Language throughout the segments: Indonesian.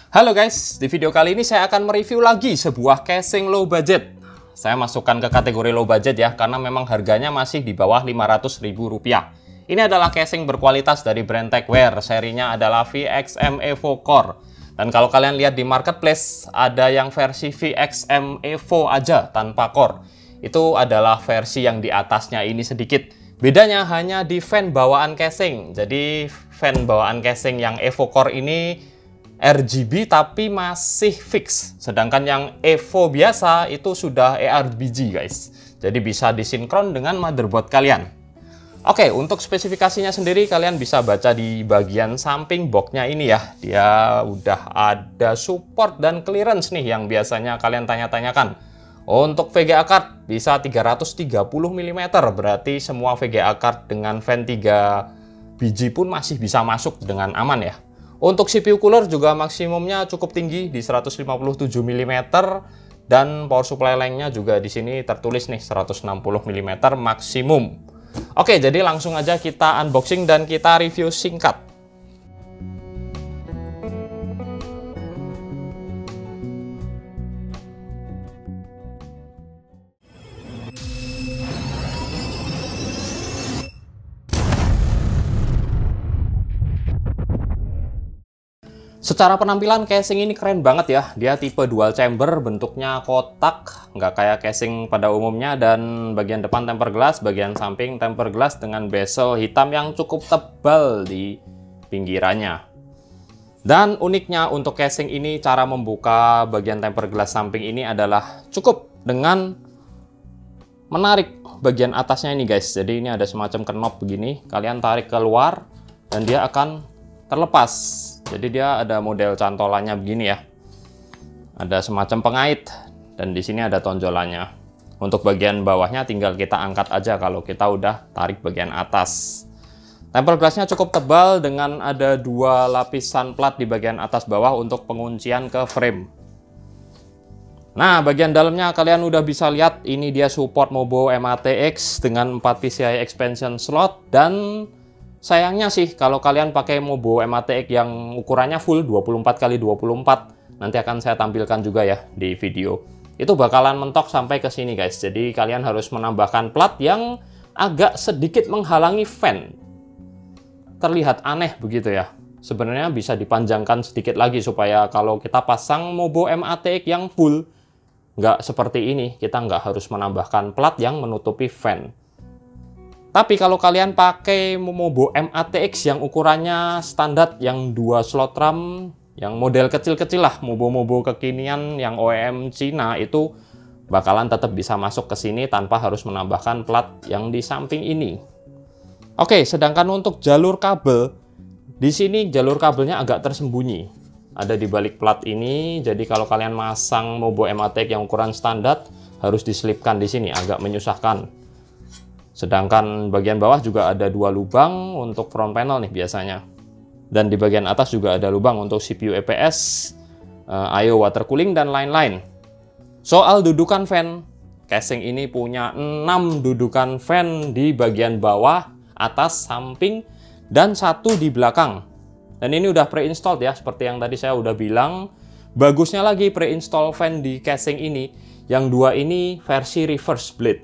Halo guys, di video kali ini saya akan mereview lagi sebuah casing low budget. Saya masukkan ke kategori low budget ya, karena memang harganya masih di bawah Rp500.000. Ini adalah casing berkualitas dari brand Techwear, serinya adalah VXM Evo Core. Dan kalau kalian lihat di marketplace, ada yang versi VXM Evo aja tanpa core. Itu adalah versi yang di atasnya ini sedikit. Bedanya hanya di fan bawaan casing. Jadi fan bawaan casing yang Evo Core ini RGB tapi masih fix, sedangkan yang Evo biasa itu sudah ARGB guys, jadi bisa disinkron dengan motherboard kalian. Oke, untuk spesifikasinya sendiri kalian bisa baca di bagian samping boxnya ini ya. Dia udah ada support dan clearance nih yang biasanya kalian tanya-tanyakan. Untuk VGA card bisa 330 mm, berarti semua VGA card dengan fan 3 biji pun masih bisa masuk dengan aman ya. Untuk CPU cooler juga maksimumnya cukup tinggi di 157 mm, dan power supply length-nya juga di sini tertulis nih 160 mm maksimum. Oke, jadi langsung aja kita unboxing dan kita review singkat. Secara penampilan casing ini keren banget ya. Dia tipe dual chamber, bentuknya kotak, nggak kayak casing pada umumnya, dan bagian depan tempered glass, bagian samping tempered glass dengan bezel hitam yang cukup tebal di pinggirannya. Dan uniknya untuk casing ini, cara membuka bagian tempered glass samping ini adalah cukup dengan menarik bagian atasnya ini guys. Jadi ini ada semacam knob begini, kalian tarik keluar dan dia akan terlepas. Jadi dia ada model cantolannya begini ya. Ada semacam pengait dan di sini ada tonjolannya. Untuk bagian bawahnya tinggal kita angkat aja kalau kita udah tarik bagian atas. Tempered glassnya cukup tebal dengan ada 2 lapisan plat di bagian atas bawah untuk penguncian ke frame. Nah, bagian dalamnya kalian udah bisa lihat, ini dia support Mobo MATX dengan 4 PCI expansion slot, dan sayangnya sih kalau kalian pakai Mobo MATX yang ukurannya full 24x24, nanti akan saya tampilkan juga ya di video, itu bakalan mentok sampai ke sini guys. Jadi kalian harus menambahkan plat yang agak sedikit menghalangi fan. Terlihat aneh begitu ya. Sebenarnya bisa dipanjangkan sedikit lagi supaya kalau kita pasang Mobo MATX yang full, nggak seperti ini, kita nggak harus menambahkan plat yang menutupi fan. Tapi kalau kalian pakai Mobo MATX yang ukurannya standar, yang 2 slot RAM, yang model kecil-kecil lah, Mobo-Mobo kekinian yang OEM Cina, itu bakalan tetap bisa masuk ke sini tanpa harus menambahkan plat yang di samping ini. Oke, sedangkan untuk jalur kabel, di sini jalur kabelnya agak tersembunyi. Ada di balik plat ini, jadi kalau kalian masang Mobo MATX yang ukuran standar, harus diselipkan di sini, agak menyusahkan. Sedangkan bagian bawah juga ada 2 lubang untuk front panel nih biasanya. Dan di bagian atas juga ada lubang untuk CPU EPS, I/O water cooling, dan lain-lain. Soal dudukan fan, casing ini punya 6 dudukan fan di bagian bawah, atas, samping, dan 1 di belakang. Dan ini udah pre-installed ya, seperti yang tadi saya udah bilang. Bagusnya lagi pre-install fan di casing ini, yang 2 ini versi reverse blade.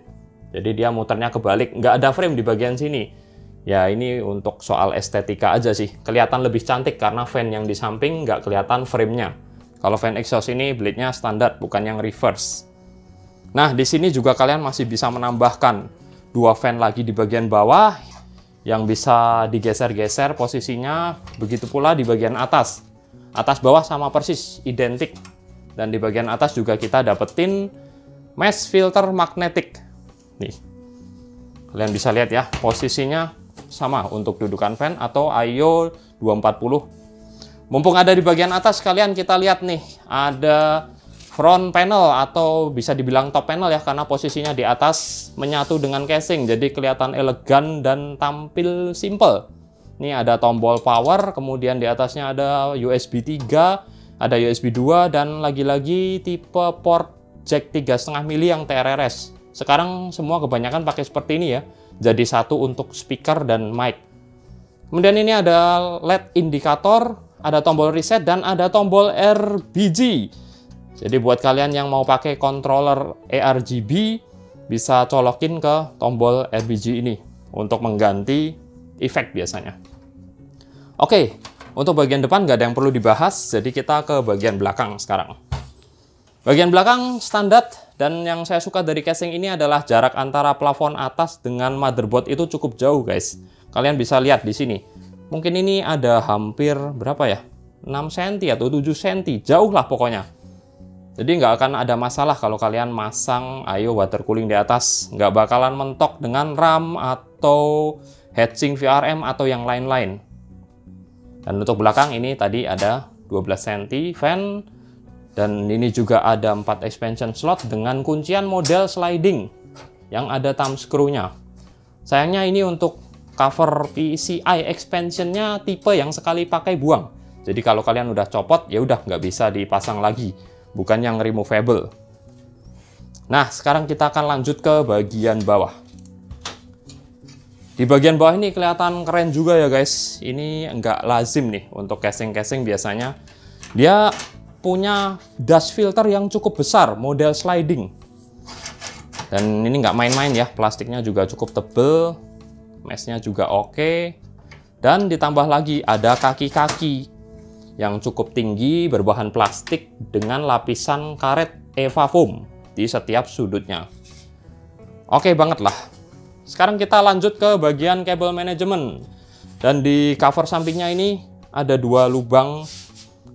Jadi dia muternya kebalik, nggak ada frame di bagian sini. Ya ini untuk soal estetika aja sih. Kelihatan lebih cantik karena fan yang di samping nggak kelihatan framenya. Kalau fan exhaust ini blade-nya standar, bukan yang reverse. Nah, di sini juga kalian masih bisa menambahkan 2 fan lagi di bagian bawah yang bisa digeser-geser posisinya. Begitu pula di bagian atas. Atas bawah sama persis, identik. Dan di bagian atas juga kita dapetin mesh filter magnetic. Nih, kalian bisa lihat ya, posisinya sama untuk dudukan fan atau I/O 240. Mumpung ada di bagian atas, kalian kita lihat nih, ada front panel atau bisa dibilang top panel ya, karena posisinya di atas menyatu dengan casing, jadi kelihatan elegan dan tampil simple. Ini ada tombol power, kemudian di atasnya ada USB 3, ada USB 2, dan lagi-lagi tipe port jack 3,5 mili yang TRRS. Sekarang semua kebanyakan pakai seperti ini ya. Jadi 1 untuk speaker dan mic. Kemudian ini ada LED indikator, ada tombol reset, dan ada tombol RGB. Jadi buat kalian yang mau pakai controller ARGB, bisa colokin ke tombol RGB ini untuk mengganti efek biasanya. Oke, untuk bagian depan nggak ada yang perlu dibahas, jadi kita ke bagian belakang sekarang. Bagian belakang standar, dan yang saya suka dari casing ini adalah jarak antara plafon atas dengan motherboard itu cukup jauh guys. Kalian bisa lihat di sini. Mungkin ini ada hampir berapa ya? 6 cm atau 7 cm, jauh lah pokoknya. Jadi nggak akan ada masalah kalau kalian masang water cooling di atas. Nggak bakalan mentok dengan RAM atau heatsink VRM atau yang lain-lain. Dan untuk belakang ini tadi ada 12 cm fan. Dan ini juga ada 4 expansion slot dengan kuncian model sliding yang ada thumb screw-nya. Sayangnya ini untuk cover PCI expansion-nya tipe yang sekali pakai buang. Jadi kalau kalian udah copot, ya udah nggak bisa dipasang lagi. Bukan yang removable. Nah, sekarang kita akan lanjut ke bagian bawah. Di bagian bawah ini kelihatan keren juga ya guys. Ini nggak lazim nih untuk casing-casing biasanya. Dia punya dust filter yang cukup besar, model sliding. Dan ini nggak main-main ya, plastiknya juga cukup tebel, meshnya juga oke. Dan ditambah lagi ada kaki-kaki yang cukup tinggi berbahan plastik dengan lapisan karet EVA foam di setiap sudutnya. Oke banget lah. Sekarang kita lanjut ke bagian kabel manajemen. Dan di cover sampingnya ini ada 2 lubang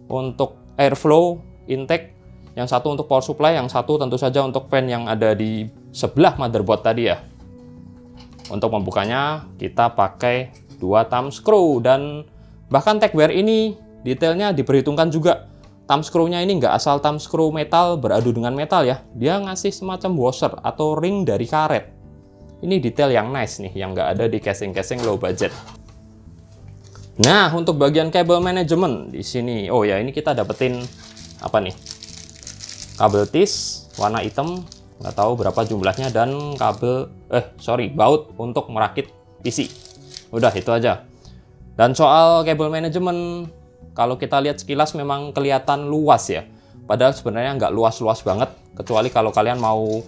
untuk airflow intake. Yang satu untuk power supply, yang satu tentu saja untuk fan yang ada di sebelah motherboard tadi ya. Untuk membukanya kita pakai 2 thumb screw, dan bahkan tagware ini detailnya diperhitungkan juga. Thumb screw-nya ini nggak asal thumb screw metal beradu dengan metal ya. Dia ngasih semacam washer atau ring dari karet. Ini detail yang nice nih, yang nggak ada di casing-casing low budget. Nah, untuk bagian kabel manajemen di sini, oh ya ini kita dapetin apa nih? Kabel tis warna hitam, nggak tahu berapa jumlahnya, dan kabel baut untuk merakit PC. Udah itu aja. Dan soal kabel manajemen, kalau kita lihat sekilas memang kelihatan luas ya. Padahal sebenarnya nggak luas-luas banget, kecuali kalau kalian mau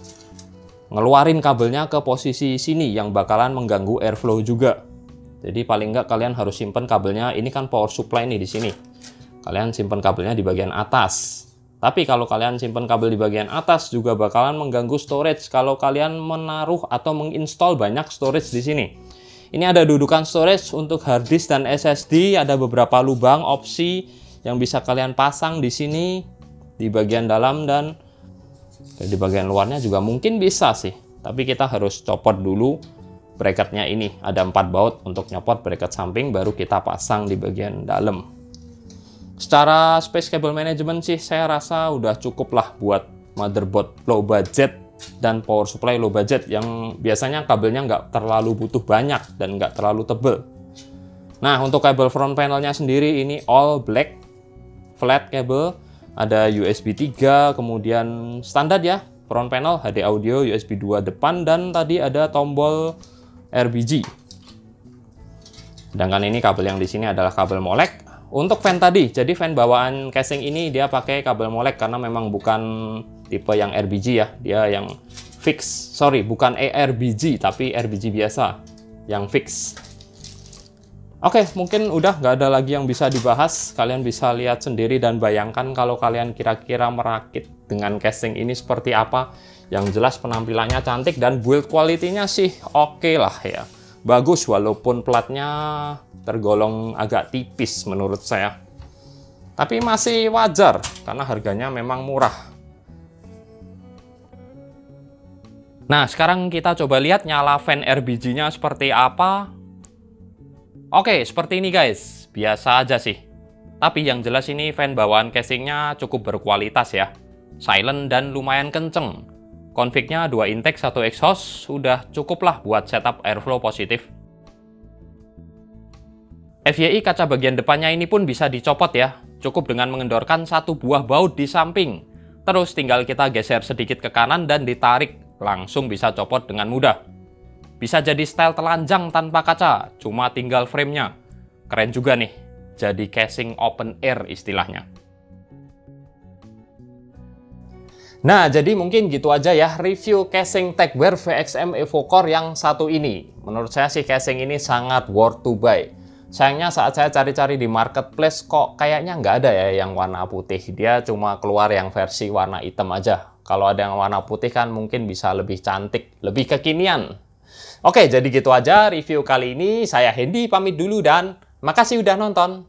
ngeluarin kabelnya ke posisi sini yang bakalan mengganggu airflow juga. Jadi paling nggak kalian harus simpen kabelnya. Ini kan power supply nih di sini. Kalian simpen kabelnya di bagian atas. Tapi kalau kalian simpen kabel di bagian atas juga bakalan mengganggu storage kalau kalian menaruh atau menginstall banyak storage di sini. Ini ada dudukan storage untuk hard disk dan SSD, ada beberapa lubang opsi yang bisa kalian pasang di sini di bagian dalam, dan di bagian luarnya juga mungkin bisa sih. Tapi kita harus copot dulu bracketnya ini. Ada 4 baut untuk nyopot bracket samping, baru kita pasang di bagian dalam. Secara space cable management sih saya rasa udah cukup lah buat motherboard low budget dan power supply low budget yang biasanya kabelnya nggak terlalu butuh banyak dan nggak terlalu tebel. Nah, untuk kabel front panelnya sendiri ini all black flat cable, ada USB 3, kemudian standar ya front panel, HD audio, USB 2 depan, dan tadi ada tombol RGB. Sedangkan ini kabel yang di sini adalah kabel molek. Untuk fan tadi, jadi fan bawaan casing ini dia pakai kabel molek karena memang bukan tipe yang RGB ya, dia yang fix. Sorry, bukan ARGB tapi RGB biasa yang fix. Oke, mungkin udah nggak ada lagi yang bisa dibahas. Kalian bisa lihat sendiri dan bayangkan kalau kalian kira-kira merakit dengan casing ini seperti apa. Yang jelas penampilannya cantik dan build quality-nya sih oke lah ya. Bagus walaupun platnya tergolong agak tipis menurut saya. Tapi masih wajar karena harganya memang murah. Nah, sekarang kita coba lihat nyala fan RGB-nya seperti apa. Oke, seperti ini guys. Biasa aja sih. Tapi yang jelas ini fan bawaan casingnya cukup berkualitas ya. Silent dan lumayan kenceng. Config-nya 2 intake 1 exhaust, sudah cukup lah buat setup airflow positif. FYI kaca bagian depannya ini pun bisa dicopot ya. Cukup dengan mengendorkan 1 buah baut di samping. Terus tinggal kita geser sedikit ke kanan dan ditarik. Langsung bisa copot dengan mudah. Bisa jadi style telanjang tanpa kaca, cuma tinggal framenya. Keren juga nih. jadi casing open air istilahnya. Nah, jadi mungkin gitu aja ya review casing Techwear VXM Evo Core yang satu ini. Menurut saya sih casing ini sangat worth to buy. Sayangnya saat saya cari-cari di marketplace kok kayaknya nggak ada ya yang warna putih. Dia cuma keluar yang versi warna hitam aja. Kalau ada yang warna putih kan mungkin bisa lebih cantik, lebih kekinian. Oke, jadi gitu aja review kali ini. Saya Hendy pamit dulu dan makasih udah nonton.